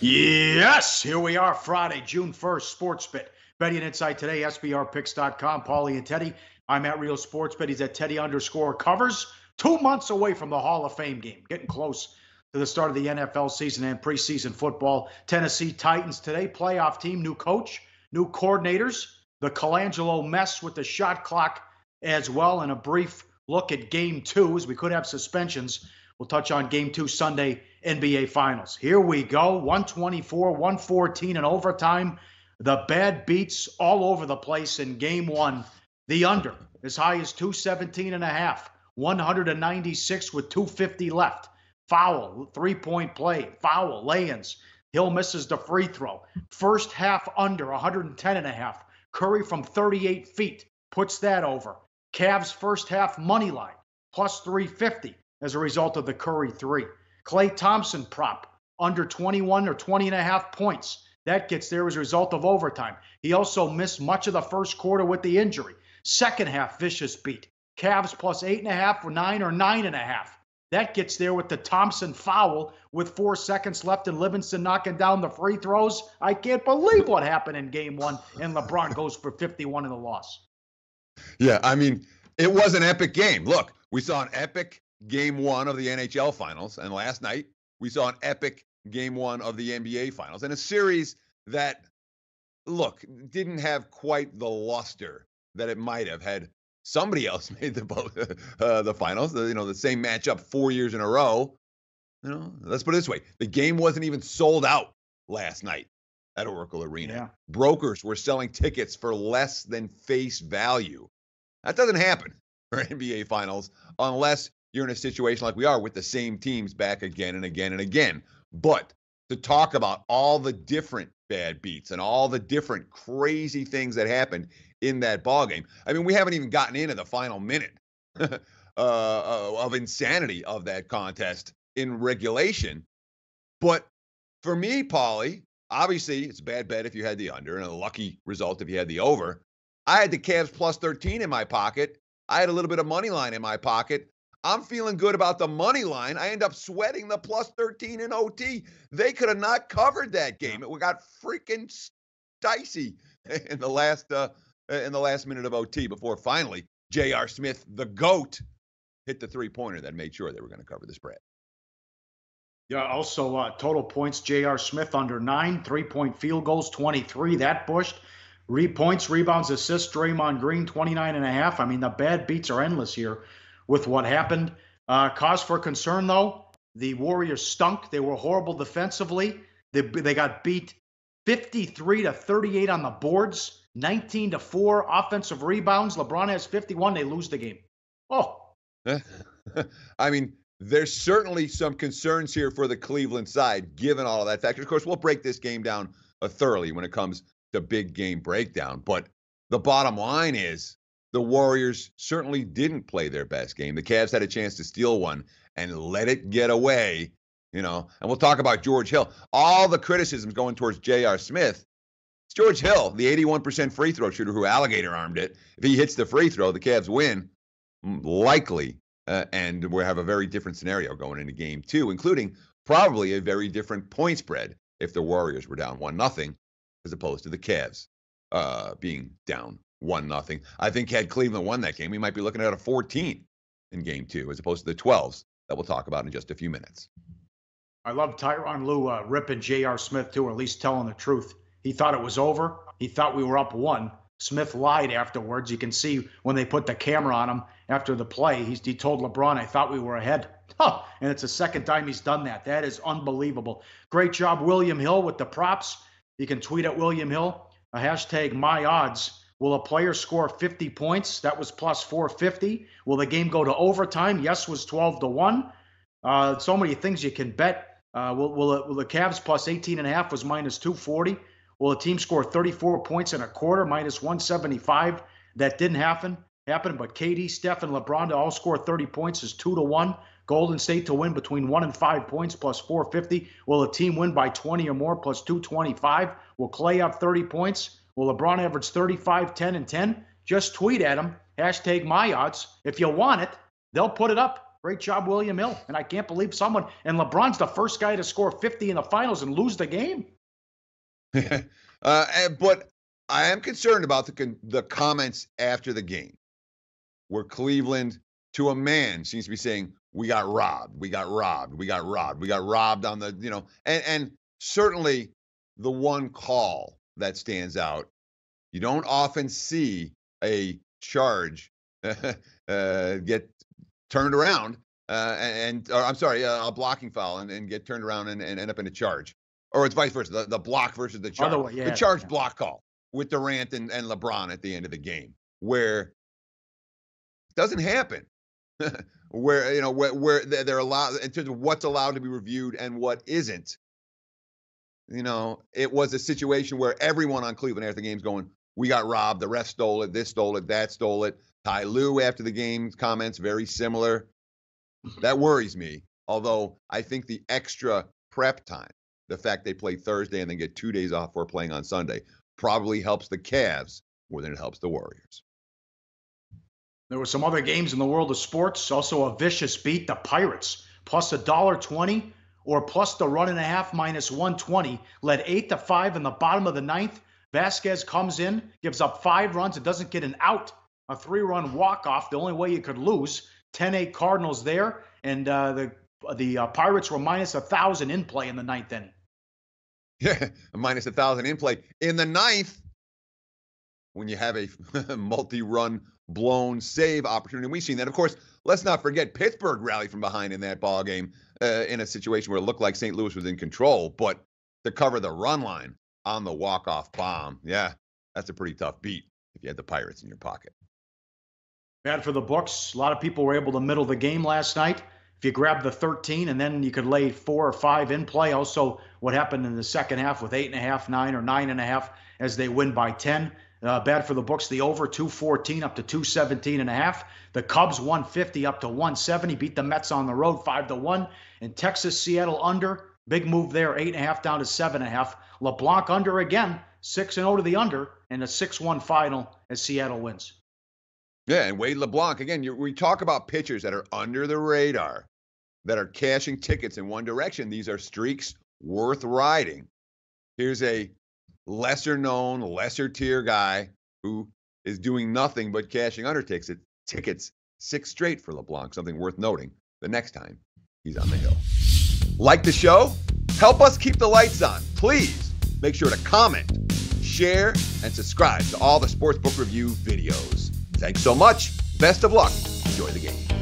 Yes, here we are, Friday, June 1st, SportsBit. Betting Insight today, SBRpicks.com, Pauly and Teddy. I'm at Real SportsBit. He's at Teddy_Covers. 2 months away from the Hall of Fame game. Getting close to the start of the NFL season and preseason football. Tennessee Titans today, playoff team, new coach, new coordinators. The Colangelo mess with the shot clock as well, and a brief look at Game 2, as we could have suspensions. We'll touch on Game 2 Sunday NBA Finals. Here we go, 124, 114 in overtime. The bad beats all over the place in Game 1. The under as high as 217.5, 196 with 2:50 left. Foul, three-point play, foul, lay-ins. Hill misses the free throw. First half under 110.5. Curry from 38 feet puts that over. Cavs first half money line plus 350 as a result of the Curry three. Klay Thompson prop under 21 or 20.5 points. That gets there as a result of overtime. He also missed much of the first quarter with the injury. Second half vicious beat. Cavs plus 8.5 or 9 or 9.5. That gets there with the Thompson foul with 4 seconds left and Livingston knocking down the free throws. I can't believe what happened in Game 1, and LeBron goes for 51 in the loss. Yeah, I mean, it was an epic game. Look, we saw an epic Game 1 of the NHL Finals, and last night we saw an epic Game 1 of the NBA Finals, and a series that, look, didn't have quite the luster that it might have had somebody else made the finals. The same matchup 4 years in a row. Let's put it this way: the game wasn't even sold out last night at Oracle Arena. Yeah. Brokers were selling tickets for less than face value. That doesn't happen for NBA Finals unless you're in a situation like we are with the same teams back again and again and again. But to talk about all the different bad beats and all the different crazy things that happened in that ballgame, I mean, we haven't even gotten into the final minute of insanity of that contest in regulation. But for me, Pauly, obviously it's a bad bet if you had the under and a lucky result if you had the over. I had the Cavs plus 13 in my pocket. I had a little bit of money line in my pocket. I'm feeling good about the money line. I end up sweating the plus 13 in OT. They could have not covered that game. It got freaking dicey in the last minute of OT before finally J.R. Smith, the GOAT, hit the three-pointer that made sure they were going to cover the spread. Yeah, also total points, J.R. Smith under 9, three-point field goals, 23. That pushed. Points, rebounds, assists, Draymond Green, 29.5. I mean, the bad beats are endless here with what happened. Cause for concern, though, the Warriors stunk. They were horrible defensively. They got beat 53-38 on the boards, 19-4 offensive rebounds. LeBron has 51. They lose the game. Oh. I mean, there's certainly some concerns here for the Cleveland side, given all of that factor. Of course, we'll break this game down thoroughly when it comes to big game breakdown. But the bottom line is the Warriors certainly didn't play their best game. The Cavs had a chance to steal one and let it get away, and we'll talk about George Hill. All the criticisms going towards J.R. Smith. It's George Hill, the 81% free throw shooter who alligator armed it. If he hits the free throw, the Cavs win, likely. And we'll have a very different scenario going into Game 2, including probably a very different point spread if the Warriors were down 1-0 as opposed to the Cavs being down 1-0. I think had Cleveland won that game, we might be looking at a 14 in Game 2 as opposed to the 12s that we'll talk about in just a few minutes. I love Tyronn Lue ripping J.R. Smith, too, or at least telling the truth. He thought it was over. He thought we were up 1. Smith lied afterwards. You can see when they put the camera on him after the play. He told LeBron, I thought we were ahead. And it's the second time he's done that. That is unbelievable. Great job, William Hill, with the props. You can tweet at William Hill, a hashtag #MyOdds. Will a player score 50 points? That was plus 450. Will the game go to overtime? Yes was 12-1. So many things you can bet. Will the Cavs plus 18.5 was minus 240. Will a team score 34 points in a quarter, minus 175? That didn't happen, but KD, Steph, and LeBron to all score 30 points is 2-1. Golden State to win between 1 and 5 points plus 450. Will a team win by 20 or more plus 225? Will Klay have 30 points? Will LeBron average 35, 10, and 10? Just tweet at him, hashtag #MyOdds. If you want it, they'll put it up. Great job, William Hill. And I can't believe someone, and LeBron's the first guy to score 50 in the finals and lose the game. But I am concerned about the comments after the game, where Cleveland, to a man, seems to be saying, we got robbed, we got robbed, we got robbed, we got robbed on the, and certainly the one call that stands out. You don't often see a charge get turned around a blocking foul and get turned around and end up in a charge. Or it's vice versa, the block versus the charge. The charge block call with Durant and LeBron at the end of the game, where it doesn't happen. where they're allowed, in terms of what's allowed to be reviewed and what isn't. It was a situation where everyone on Cleveland after the game's going, we got robbed, the ref stole it, this stole it, that stole it. Ty Lue after the game comments very similar. That worries me. Although I think the extra prep time, the fact they play Thursday and then get 2 days off for playing on Sunday, probably helps the Cavs more than it helps the Warriors. There were some other games in the world of sports. Also a vicious beat. The Pirates plus $1.20 or plus the run and a half minus 120 led 8-5 in the bottom of the ninth. Vasquez comes in, gives up 5 runs. It doesn't get an out. A 3-run walk-off, the only way you could lose. 10-8 Cardinals there. And the Pirates were minus 1,000 in play in the ninth inning. Yeah, minus 1,000 in play. In the ninth, when you have a multi-run blown save opportunity. And we've seen that. Of course, let's not forget Pittsburgh rallied from behind in that ball game in a situation where it looked like St. Louis was in control. But to cover the run line on the walk-off bomb, yeah, that's a pretty tough beat if you had the Pirates in your pocket. Bad for the books. A lot of people were able to middle the game last night. If you grab the 13 and then you could lay 4 or 5 in play. Also, what happened in the second half with 8.5, 9, or 9.5 as they win by 10. Bad for the books. The over 214 up to 217.5. The Cubs 150 up to 170. Beat the Mets on the road 5-1. And Texas, Seattle under. Big move there. 8.5 down to 7.5. LeBlanc under again. 6-0 to the under. And a 6-1 final as Seattle wins. Yeah, and Wade LeBlanc, again, we talk about pitchers that are under the radar, that are cashing tickets in one direction. These are streaks worth riding. Here's a lesser known, lesser tier guy who is doing nothing but cashing under tickets. 6 straight for LeBlanc, something worth noting the next time he's on the hill. Like the show? Help us keep the lights on. Please make sure to comment, share, and subscribe to all the Sportsbook Review videos. Thanks so much. Best of luck. Enjoy the game.